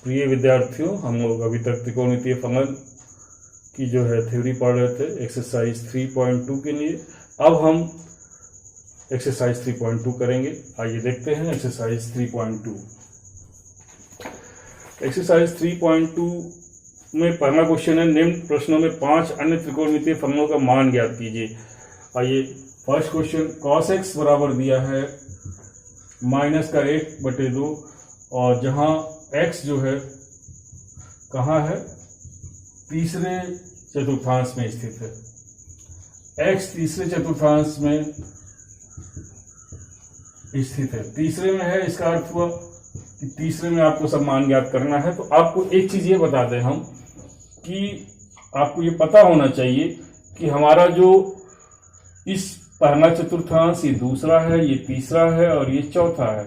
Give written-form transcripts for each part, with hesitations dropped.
प्रिय विद्यार्थियों, हम लोग अभी तक त्रिकोणमितीय फंक्शन की जो है थ्योरी पढ़ रहे थे एक्सरसाइज 3.2 के लिए। अब हम एक्सरसाइज 3.2 करेंगे। आइए देखते हैं एक्सरसाइज 3.2। एक्सरसाइज 3.2 में पहला क्वेश्चन है, निम्न प्रश्नों में 5 अन्य त्रिकोणमितीय फंक्शनों का मान ज्ञात कीजिए। आइए फर्स्ट क्वेश्चन, cos x बराबर दिया है -1/2 और जहां x जो है कहाँ है, तीसरे चतुर्थांश में स्थित है। x तीसरे चतुर्थांश में स्थित है, तीसरे में है, इसका अर्थ हुआ कि तीसरे में आपको सब मान ज्ञात करना है। तो आपको एक चीज ये बता दें हम कि आपको ये पता होना चाहिए कि हमारा जो इस पहला चतुर्थांश, ये दूसरा है, ये तीसरा है और ये चौथा है।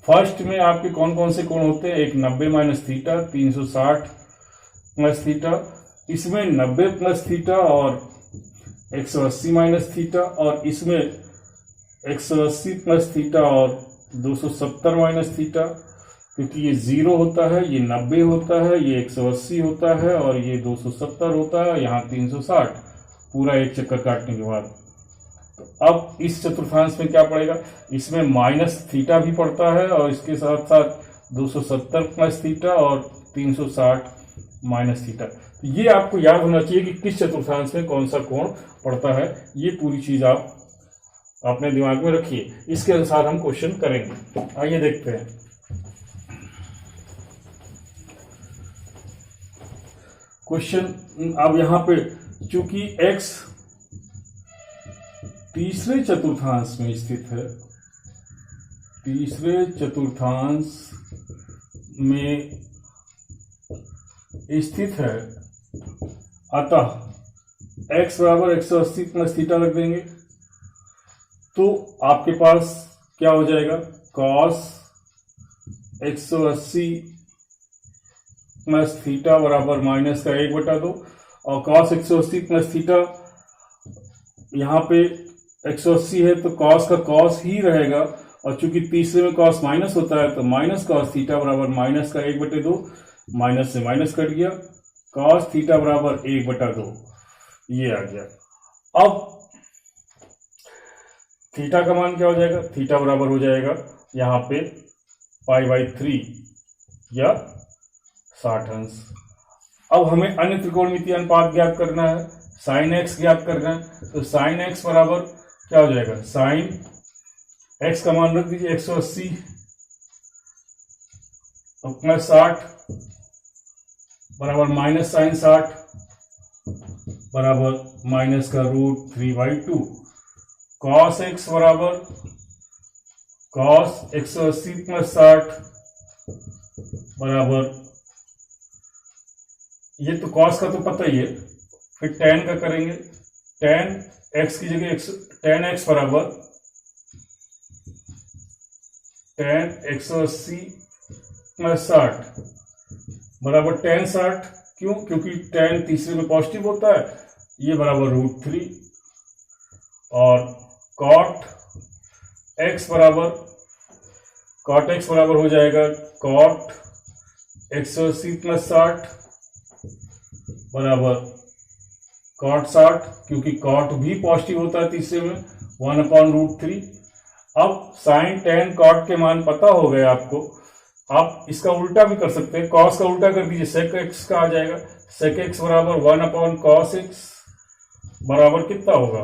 फर्स्ट में आपके कौन कौन से कोण होते हैं, एक 90 माइनस थीटा, 360 प्लस थीटा, इसमें 90 प्लस थीटा और 180 माइनस थीटा, और इसमें 180 प्लस थीटा और 270 माइनस थीटा, क्योंकि ये 0 होता है, ये 90 होता है, ये 180 होता है और ये 270 होता है, यहाँ 360 पूरा एक चक्कर काटने के बाद। तो अब इस चतुर्थांश में क्या पड़ेगा, इसमें माइनस थीटा भी पड़ता है और इसके साथ साथ 270 प्लस थीटा और 360 माइनस थीटा। तो ये आपको याद होना चाहिए कि किस चतुर्थांश में कौन सा कोण पड़ता है। ये पूरी चीज आप अपने दिमाग में रखिए, इसके अनुसार हम क्वेश्चन करेंगे। आइए देखते हैं। क्वेश्चन, अब यहां पे चूंकि x तीसरे चतुर्थांश में स्थित है, तीसरे चतुर्थांश में स्थित है, अतः x बराबर 180 प्लस थीटा रख देंगे। तो आपके पास क्या हो जाएगा, cos 180 प्लस थीटा बराबर -1/2, और cos 180 प्लस थीटा, यहाँ पे 180 है तो cos का cos ही रहेगा, और चूंकि तीसरे में cos माइनस होता है तो माइनस cos थीटा बराबर -1/2, माइनस से माइनस कट गया, cos थीटा बराबर 1/2 ये आ गया। अब थीटा का मान क्या हो जाएगा, थीटा बराबर हो जाएगा यहाँ पे π/3 या 60 अंश। अब हमें अन्य त्रिकोणमितीय अनुपात ज्ञात करना है, sin x ज्ञात करना है। तो sin x बराबर क्या हो जाएगा, sin x का मान रख दीजिए 180 प्लस 60 बराबर माइनस sin 60 बराबर -√3/2। cos x बराबर cos 180 प्लस 60 बराबर, ये तो cos का तो पता ही है, फिर tan का करेंगे, tan x की जगह tan x बराबर tan 180 प्लस 60 बराबर tan 60, क्यों, क्योंकि tan तीसरे में पॉजिटिव होता है, ये बराबर √3, और cot x बराबर हो जाएगा cot 180 प्लस 60 बराबर cot 60, क्योंकि cot भी पॉजिटिव होता है तीसरे में, 1/√3। अब sin tan cot के मान पता हो गए आपको, आप इसका उल्टा भी कर सकते हैं, cos का उल्टा कर दीजिए, sec x का आ जाएगा, sec x बराबर 1/cos x बराबर कितना होगा,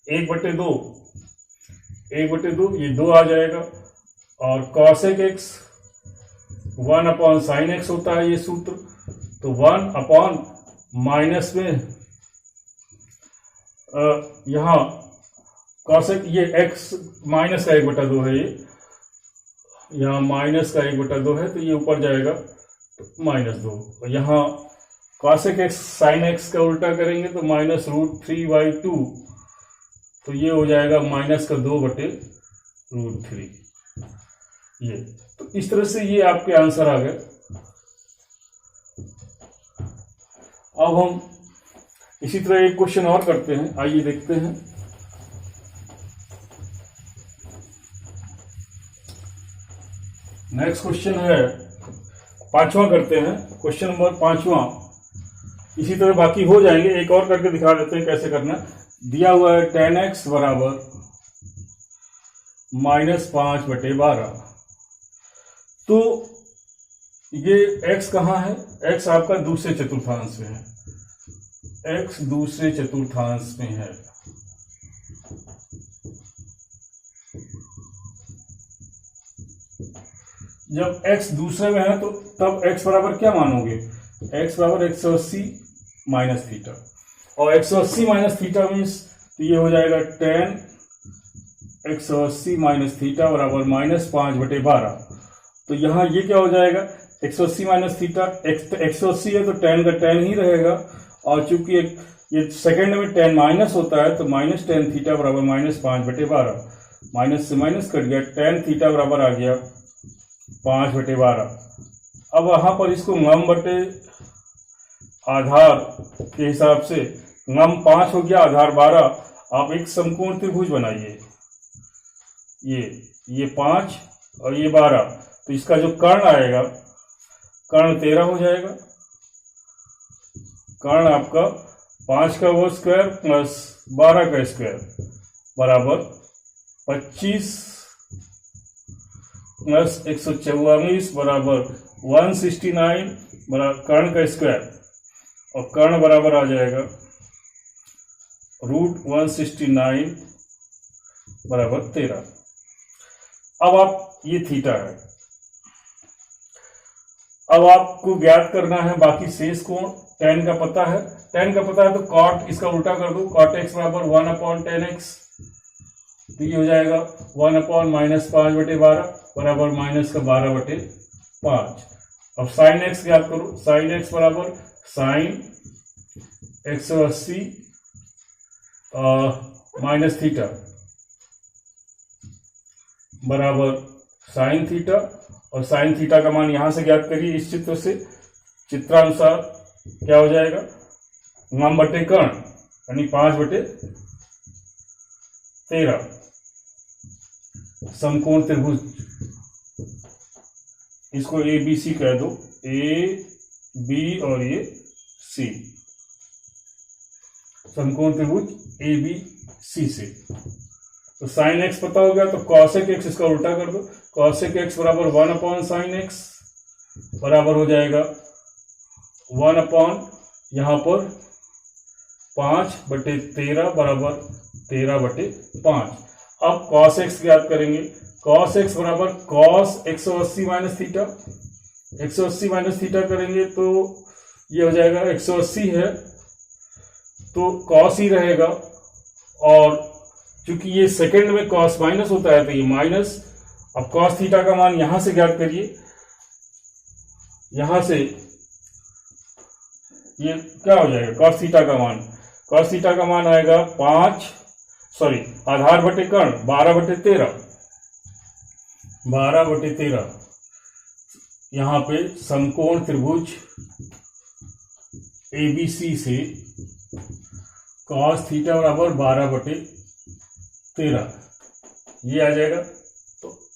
1/2, 1/2, ये 2 आ जाएगा, और cosec x 1/sin x होता है ये सूत्र, तो 1/ माइनस में यहाँ cosec, ये x माइनस का 1/2 है, ये यहाँ माइनस का 1/2 है, तो ये ऊपर जाएगा तो -2, और यहाँ cosec x sin x का उल्टा करेंगे तो -√3/2, तो ये हो जाएगा -2/√3। ये तो इस तरह से ये आपके आंसर आ गए। अब हम इसी तरह एक क्वेश्चन और करते हैं, आइए देखते हैं। नेक्स्ट क्वेश्चन है, पांचवा करते हैं, क्वेश्चन नंबर पांचवा। इसी तरह बाकी हो जाएंगे, एक और करके दिखा देते हैं कैसे करना। दिया हुआ है tan x बराबर -5/12। तो ये x कहाँ है, x आपका दूसरे चतुर्थांश में है, x दूसरे चतुर्थांश में है। जब x दूसरे में है तो तब x बराबर क्या मानोगे, x बराबर 180 माइनस थीटा, और 180 माइनस थीटा मीन्स तो ये हो जाएगा tan 180 माइनस थीटा बराबर -5/12। तो यहाँ ये क्या हो जाएगा, 180 माइनस थीटा, 180 है तो tan का tan ही रहेगा, और चूंकि ये सेकंड में tan माइनस होता है तो माइनस tan थीटा बराबर -5/12। माइनस से माइनस कट गया, tan थीटा बराबर आ गया 5/12। अब वहां पर इसको ngम बटे आधार के हिसाब से, ngम 5 हो गया, आधार 12। आप एक समकोण त्रिभुज बनाइए, ये 5 और ये 12, तो इसका जो कर्ण आएगा, कर्ण 13 हो जाएगा। कर्ण आपका 5 का वो स्क्वायर प्लस 12 का स्क्वायर बराबर 25 प्लस 144 बराबर 169 बराबर कर्ण का स्क्वायर, और कर्ण बराबर आ जाएगा √169 बराबर 13। अब आप ये थीटा है, अब आपको ज्ञात करना है बाकी शेष कोण। tan का पता है, tan का पता है तो cot इसका उल्टा कर दो, cot x बराबर 1/tan x, तो ये हो जाएगा 1/-5/12 बराबर -12/5। अब sin x ज्ञात करो, sin x बराबर sin 180 माइनस थीटा बराबर sin थीटा, और sin थीटा का मान यहां से ज्ञात करिए इस चित्र से। चित्रानुसार क्या हो जाएगा, ngम बटे कर्ण यानी 5/13। समकोण त्रिभुज, इसको ए बी सी कह दो, ए बी और ये सी, समकोण त्रिभुज ए बी सी से। तो sin x पता हो गया तो cosec x इसका उल्टा कर दो, cosec x बराबर 1/sin x बराबर हो जाएगा 1/ यहां पर 5/13 बराबर 13/5। अब cos x ज्ञात करेंगे, cos x बराबर cos 180 minus theta, 180 minus theta करेंगे तो ये हो जाएगा 180 है तो cos ही रहेगा, और चूंकि ये सेकंड में cos माइनस होता है तो ये माइनस। अब cos थीटा का मान यहां से ज्ञात करिए, यहां से ये क्या हो जाएगा, cos थीटा का मान, cos थीटा का मान आएगा आधार बटे कर्ण 12/13, 12/13। यहां पे समकोण त्रिभुज एबीसी से cos थीटा बराबर 12/13 ये आ जाएगा।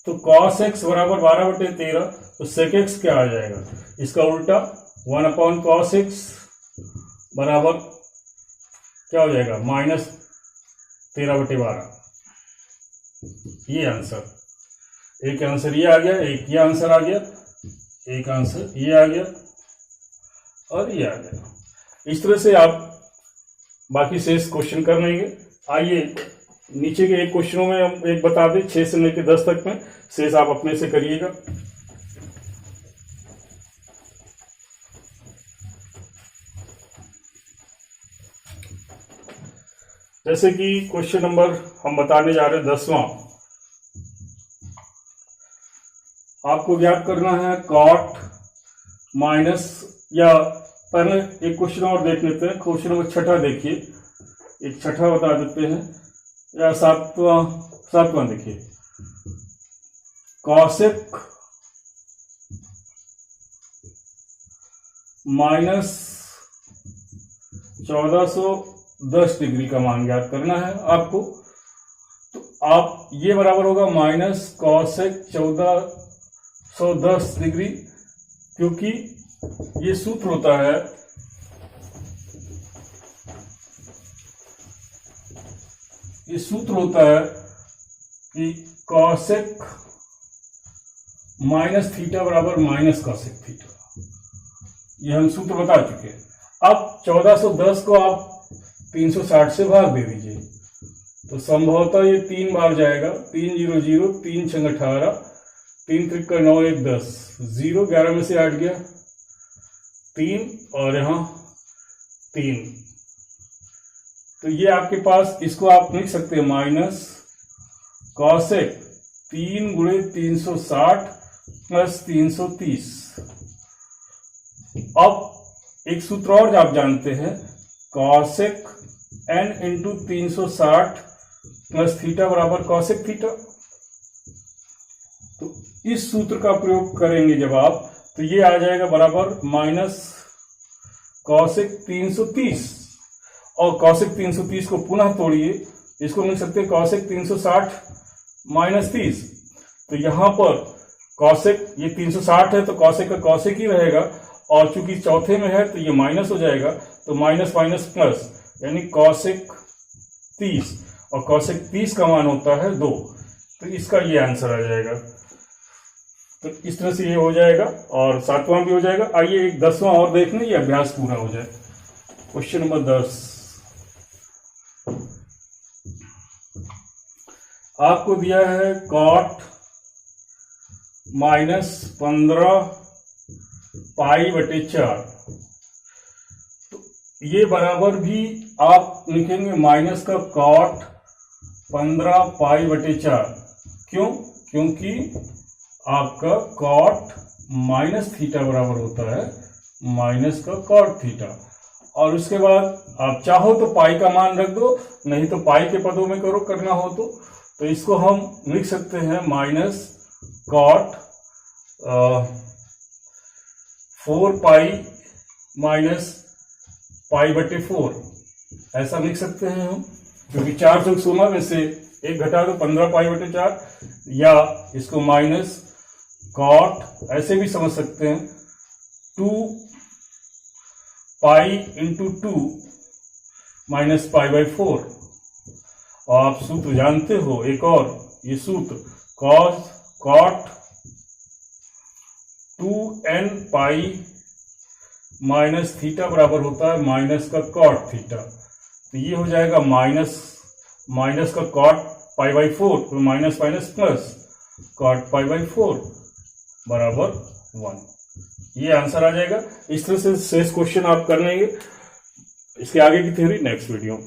तो cos x बराबर 12/13, तो sec x क्या आ जाएगा, इसका उल्टा 1/cos x बराबर क्या हो जाएगा, -13/12। ये आंसर, एक आंसर ये आ गया, एक ये आंसर आ गया, एक आंसर ये आ गया और ये आ गया। इस तरह से आप बाकी शेष क्वेश्चन कर लेंगे। आइए नीचे के एक क्वेश्चनों में हम एक बता दें, 6 से लेकर 10 तक में, शेष आप अपने से करिएगा। जैसे कि क्वेश्चन नंबर हम बताने जा रहे हैं 10वां, आपको ज्ञात करना है cot माइनस, या पहले एक क्वेश्चन और देख लेते हैं। क्वेश्चन नंबर 6 देखिए, एक 6 बता देते हैं, या 7वां देखिए। cosec -1410 डिग्री का मान ज्ञात करना है आपको। तो आप ये बराबर होगा -cosec 1410 डिग्री क्योंकि ये सूत्र होता है कि कॉसेक माइनस थीटा बराबर माइनस कॉसेक थीटा। ये हम सूत्र बता चुके हैं। अब 1410 को आप 360 से भाग दे दीजिए तो संभवतः ये 3 बार जाएगा। 3 0 0, 3 6 18, 3 3 9 1 10, 0 11 में से 8 गया 3 और यहाँ 3। तो ये आपके पास, इसको आप लिख सकते हैं माइनस कॉसेक 3 गुणे 360 प्लस 330। अब एक सूत्र और आप जानते हैं, cosec n into 360 plus theta बराबर कॉसेक थीटा। तो इस सूत्र का प्रयोग करेंगे जब आप, तो ये आ जाएगा बराबर माइनस कॉसेक 330। और कॉसेक 330 को पुनः तोड़िए, इसको लिख सकते हैं कॉसेक 360 माइनस 30। तो यहां पर कॉसेक, ये 360 है तो कॉसेक का कॉसेक ही रहेगा, और चूंकि चौथे में है तो ये माइनस हो जाएगा, तो माइनस माइनस प्लस, यानी कॉसेक 30, और कॉसेक 30 का मान होता है 2। तो इसका ये आंसर आ जाएगा। तो इस तरह से ये हो जाएगा और 7वां भी हो जाएगा। आइए एक 10वां और देख लें, ये अभ्यास पूरा हो जाए। क्वेश्चन नंबर 10, आपको दिया है कॉट माइनस 15 पाई बटे 4। तो ये बराबर भी आप लिखेंगे माइनस का कॉट 15 पाई बटे 4। क्यों? क्योंकि आपका कॉट माइनस थीटा बराबर होता है माइनस का कॉट थीटा। और उसके बाद आप चाहो तो पाई का मान रख दो, नहीं तो पाई के पदों में करो, करना हो तो इसको हम लिख सकते हैं minus cot 4 pi minus pi बटे 4, ऐसा लिख सकते हैं हम। क्योंकि 4 चौक 16 में से 1 घटा दो 15 पाई बटे 4, या इसको माइनस कॉट ऐसे भी समझ सकते हैं 2 pi into 2 minus pi by 4। और आप सूत्र जानते हो एक और, ये सूत्र cot 2n pi minus theta बराबर होता है माइनस का कॉट थीटा। तो ये हो जाएगा माइनस का कॉट पाई बाई 4, तो minus minus plus cot pi by 4 बराबर 1। ये आंसर आ जाएगा। इस तरह से शेष क्वेश्चन आप कर लेंगे। इसके आगे की थ्योरी नेक्स्ट वीडियो।